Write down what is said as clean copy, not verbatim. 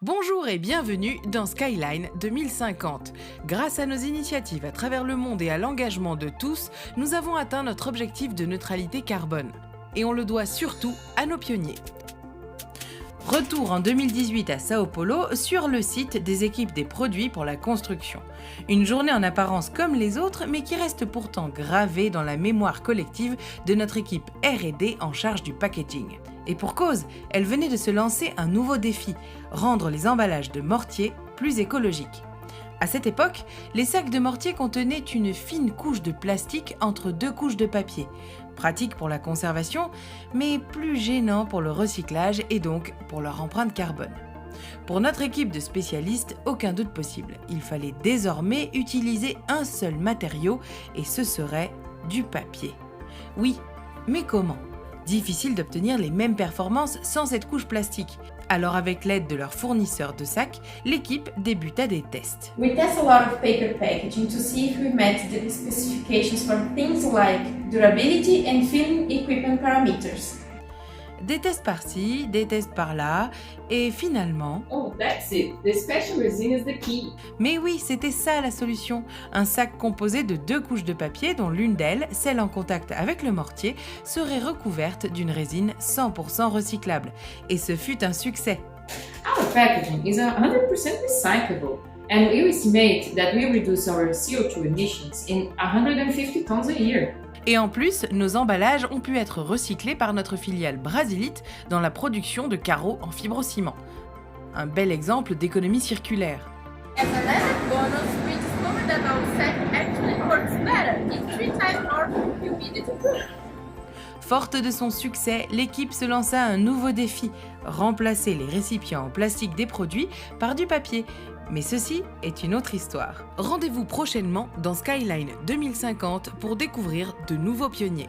Bonjour et bienvenue dans Skyline 2050. Grâce à nos initiatives à travers le monde et à l'engagement de tous, nous avons atteint notre objectif de neutralité carbone. Et on le doit surtout à nos pionniers. Retour en 2018 à Sao Paulo sur le site des équipes des produits pour la construction. Une journée en apparence comme les autres, mais qui reste pourtant gravée dans la mémoire collective de notre équipe R&D en charge du packaging. Et pour cause, elle venait de se lancer un nouveau défi, rendre les emballages de mortier plus écologiques. À cette époque, les sacs de mortier contenaient une fine couche de plastique entre deux couches de papier. Pratique pour la conservation, mais plus gênant pour le recyclage et donc pour leur empreinte carbone. Pour notre équipe de spécialistes, aucun doute possible. Il fallait désormais utiliser un seul matériau et ce serait du papier. Oui, mais comment ? Difficile d'obtenir les mêmes performances sans cette couche plastique. Alors avec l'aide de leurs fournisseurs de sacs, l'équipe débuta des tests. We test a lot of paper packaging to see if we met the specifications for things like durability and filling equipment parameters. Des tests par-ci, des tests par-là, et finalement... Oh, that's it. The special resin is the key. Mais oui, c'était ça la solution. Un sac composé de deux couches de papier dont l'une d'elles, celle en contact avec le mortier, serait recouverte d'une résine 100% recyclable. Et ce fut un succès. Our packaging is 100% recyclable, and we estimate that we reduce our CO2 emissions in 150 tons a year. Et en plus, nos emballages ont pu être recyclés par notre filiale Brasilite dans la production de carreaux en fibrociment. Un bel exemple d'économie circulaire. As an added bonus, we discovered that our sack actually works better in 3 times more humidity proof. Forte de son succès, l'équipe se lança un nouveau défi, remplacer les récipients en plastique des produits par du papier. Mais ceci est une autre histoire. Rendez-vous prochainement dans Skyline 2050 pour découvrir de nouveaux pionniers.